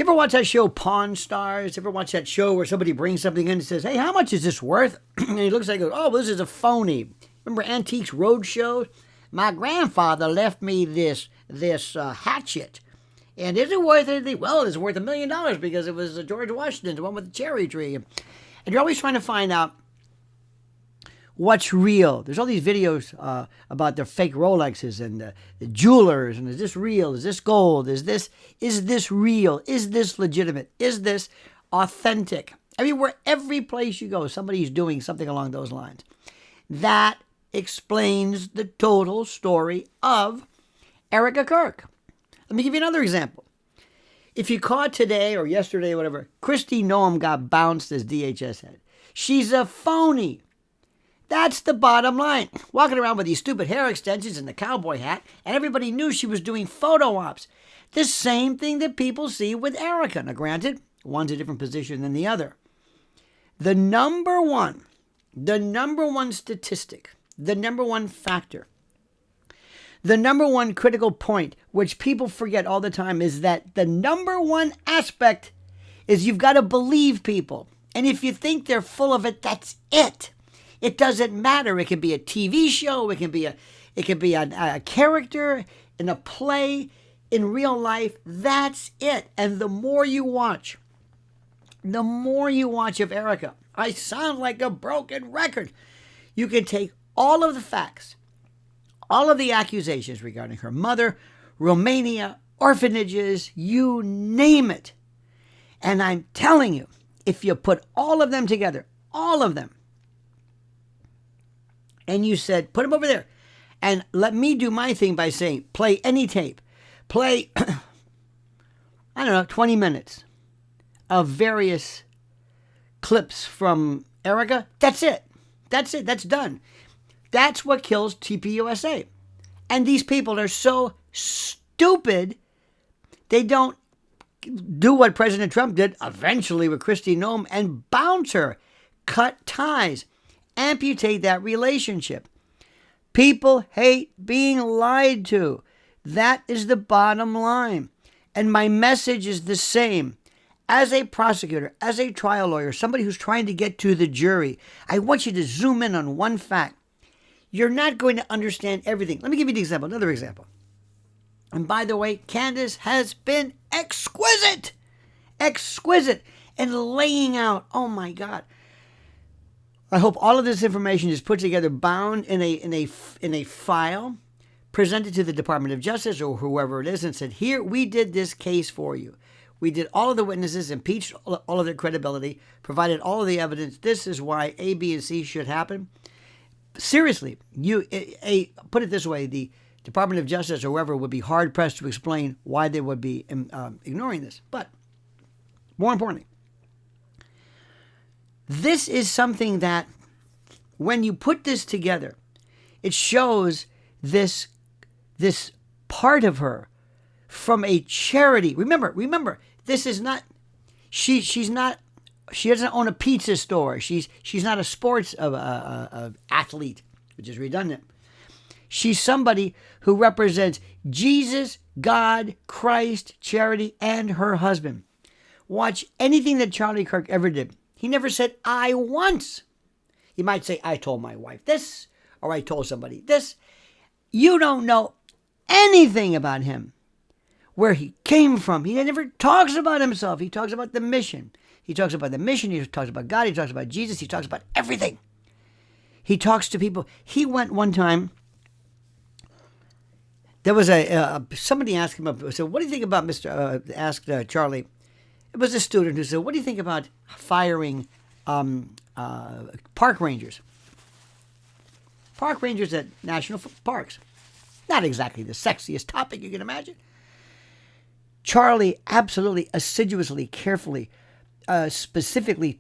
you ever watch that show Pawn Stars? Ever watch that show where somebody brings something in and says, hey, how much is this worth? And he looks like, oh, well, this is a phony. Remember Antiques Roadshow? My grandfather left me this hatchet. And is it worth anything? Well, it's worth $1 million because it was George Washington, the one with the cherry tree. And you're always trying to find out what's real. There's all these videos about the fake Rolexes and the jewelers. And is this real? Is this gold? Is this real? Is this legitimate? Is this authentic? Every place you go, somebody's doing something along those lines. That explains the total story of Erika Kirk. Let me give you another example. If you caught today or yesterday or whatever, Kristi Noem got bounced as DHS head. She's a phony. That's the bottom line. Walking around with these stupid hair extensions and the cowboy hat, and everybody knew she was doing photo ops. The same thing that people see with Erika. Now, granted, one's a different position than the other. The number one statistic, the number one factor, the number one critical point, which people forget all the time, is that the number one aspect is you've got to believe people. And if you think they're full of it, that's it. It doesn't matter. It can be a TV show. It can be a character in a play, in real life. That's it. And the more you watch of Erika, I sound like a broken record. You can take all of the facts, all of the accusations regarding her mother, Romania, orphanages, you name it. And I'm telling you, if you put all of them together, all of them, and you said, put them over there, and let me do my thing by saying, play any tape. Play, 20 minutes of various clips from Erika. That's it. That's done. That's what kills TPUSA. And these people are so stupid, they don't do what President Trump did eventually with Kristi Noem and bounce her, cut ties, amputate that relationship. People hate being lied to. That is the bottom line. And my message is the same. As a prosecutor, as a trial lawyer, somebody who's trying to get to the jury, I want you to zoom in on one fact. You're not going to understand everything. Let me give you an example, another example. And by the way, Candace has been exquisite in laying out, oh my God. I hope all of this information is put together, bound in a file, presented to the Department of Justice or whoever it is, and said, here, we did this case for you. We did all of the witnesses, impeached all of their credibility, provided all of the evidence. This is why A, B, and C should happen. Seriously, put it this way, the Department of Justice or whoever would be hard-pressed to explain why they would be ignoring this. But more importantly, this is something that when you put this together, it shows this part of her from a charity. Remember, this is not, she doesn't own a pizza store. She's not a sports athlete, which is redundant. She's somebody who represents Jesus, God, Christ, charity, and her husband. Watch anything that Charlie Kirk ever did. He never said, I once. He might say, I told my wife this, or I told somebody this. You don't know anything about him, where he came from. He never talks about himself. He talks about the mission. He talks about the mission. He talks about God. He talks about Jesus. He talks about everything. He talks to people. He went one time. There was somebody asked him, so what do you think about asked Charlie. It was a student who said, what do you think about firing park rangers? Park rangers at national parks. Not exactly the sexiest topic you can imagine. Charlie absolutely, assiduously, carefully, specifically,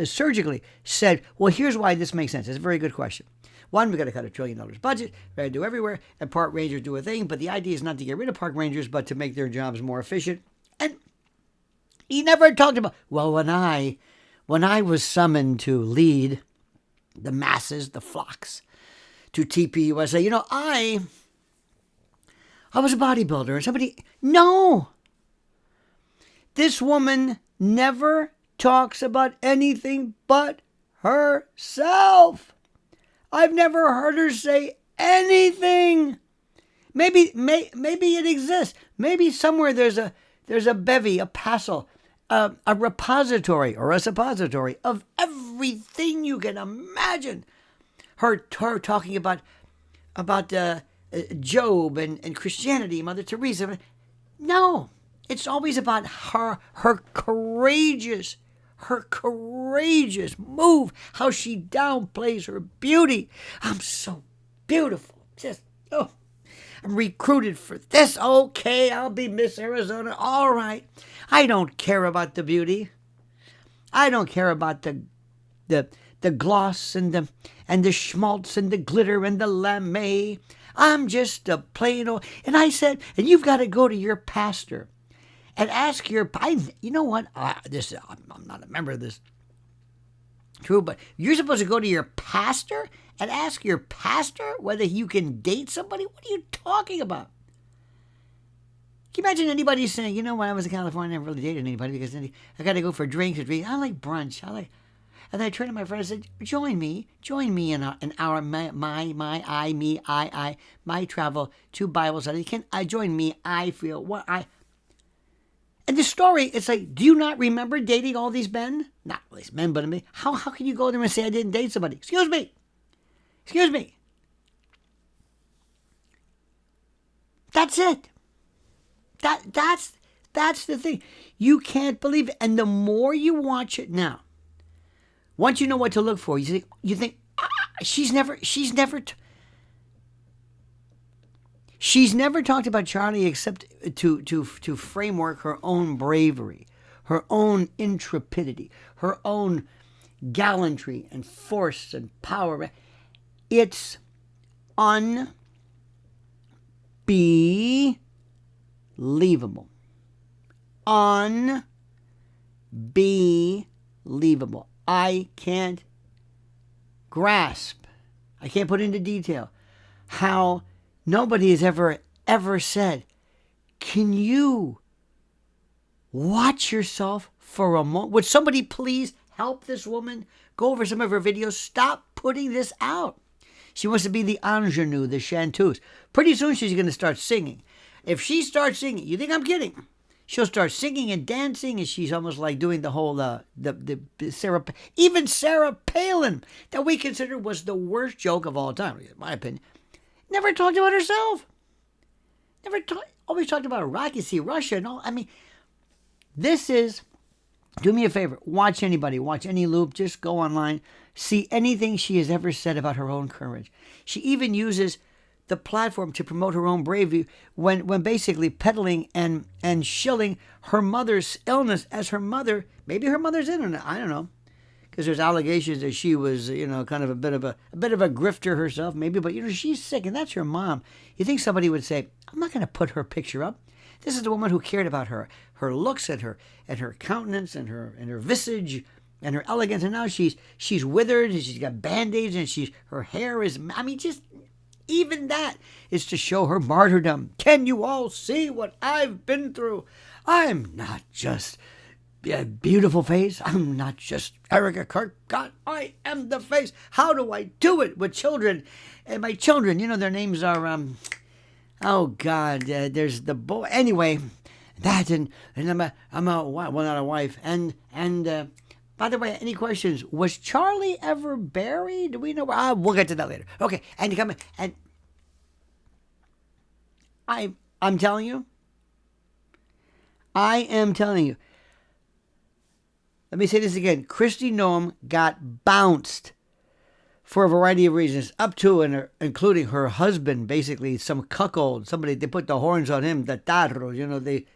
surgically said, well, here's why this makes sense. It's a very good question. One, we got to cut $1 trillion budget. We got to do everywhere. And park rangers do a thing. But the idea is not to get rid of park rangers, but to make their jobs more efficient. And he never talked about, well, when I was summoned to lead the masses, the flocks, to TPUSA, I was a bodybuilder. And somebody, no. This woman never talks about anything but herself. I've never heard her say anything. Maybe it exists. Maybe somewhere there's a bevy, a passel, a repository or a suppository of everything you can imagine. Her talking about Job and Christianity, Mother Teresa. No, it's always about her courageous move, how she downplays her beauty. I'm so beautiful. I'm recruited for this. Okay, I'll be Miss Arizona. All right. I don't care about the beauty. I don't care about the gloss and the schmaltz and the glitter and the lame. I'm just a plain old. And I said, and you've got to go to your pastor and ask you know what? I'm not a member of this. True, but you're supposed to go to your pastor and ask your pastor whether you can date somebody? What are you talking about? Can you imagine anybody saying, when I was in California, I never really dated anybody because I got to go for drinks or I like brunch. And then I turned to my friend and said, join me in our my travel to Bible study. Can I join me? I feel what I. And the story, it's like, do you not remember dating all these men? Not all these men, but me. How can you go there and say I didn't date somebody? Excuse me. That's it. That's the thing. You can't believe it. And the more you watch it now, once you know what to look for, you think she's never talked about Charlie except to framework her own bravery, her own intrepidity, her own gallantry and force and power. It's unbelievable. Unbelievable. I can't grasp, I can't put into detail how nobody has ever said, can you watch yourself for a moment? Would somebody please help this woman? Go over some of her videos. Stop putting this out. She wants to be the ingenue, the chanteuse. Pretty soon she's going to start singing. If she starts singing, you think I'm kidding? She'll start singing and dancing, and she's almost like doing the whole, even Sarah Palin, that we consider was the worst joke of all time, in my opinion, never talked about herself. Always talked about Iraq, you see, Russia and all. I mean, this is, do me a favor, watch any loop, just go online, see anything she has ever said about her own courage. She even uses the platform to promote her own bravery when basically peddling and shilling her mother's illness as her mother. Maybe her mother's in it. I don't know, because there's allegations that she was, kind of a bit of a grifter herself, maybe. But she's sick, and that's her mom. You think somebody would say, "I'm not going to put her picture up." This is the woman who cared about her looks and her countenance and her visage and her elegance, and now she's withered and she's got band-aids and her hair is. I mean, just. Even that is to show her martyrdom. Can you all see what I've been through? I'm not just a beautiful face. I'm not just Erika Kirk. God, I am the face. How do I do it with children? And my children, their names are, oh God, there's the boy. Anyway, that and I'm a not a wife. And by the way, any questions? Was Charlie ever buried? Do we know? We'll get to that later. Okay, and you come in, and I'm telling you. I am telling you. Let me say this again. Kristi Noem got bounced for a variety of reasons, up to and including her husband, basically some cuckold. Somebody, they put the horns on him, the tarro.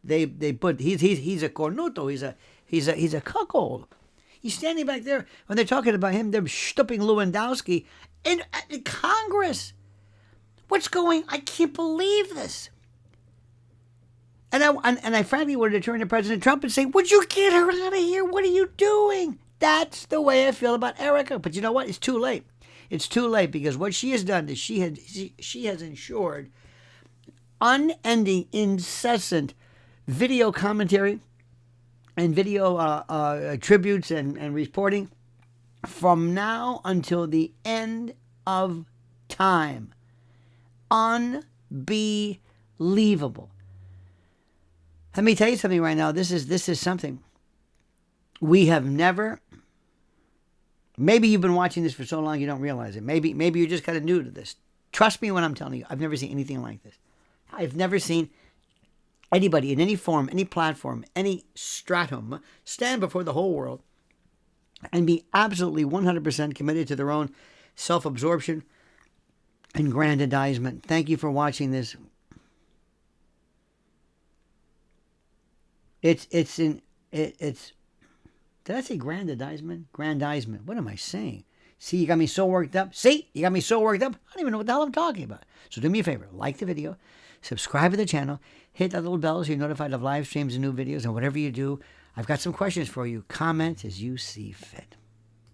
They put he's a cornuto. He's a cuckold. He's standing back there when they're talking about him. They're stooping Lewandowski in Congress. What's going? I can't believe this. And I frankly wanted to turn to President Trump and say, "Would you get her out of here? What are you doing?" That's the way I feel about Erika. But you know what? It's too late. It's too late, because what she has done is she has ensured unending, incessant video commentary and video tributes and reporting from now until the end of time. Unbelievable. Let me tell you something right now. This is something we have never. Maybe you've been watching this for so long you don't realize it. Maybe you're just kind of new to this. Trust me when I'm telling you, I've never seen anything like this. I've never seen anybody in any form, any platform, any stratum stand before the whole world and be absolutely 100% committed to their own self-absorption and grandizement. Thank you for watching this. It's did I say grandizement? Grandizement. What am I saying? See, you got me so worked up. I don't even know what the hell I'm talking about. So do me a favor. Like the video. Subscribe to the channel. Hit that little bell so you're notified of live streams and new videos. And whatever you do, I've got some questions for you. Comment as you see fit.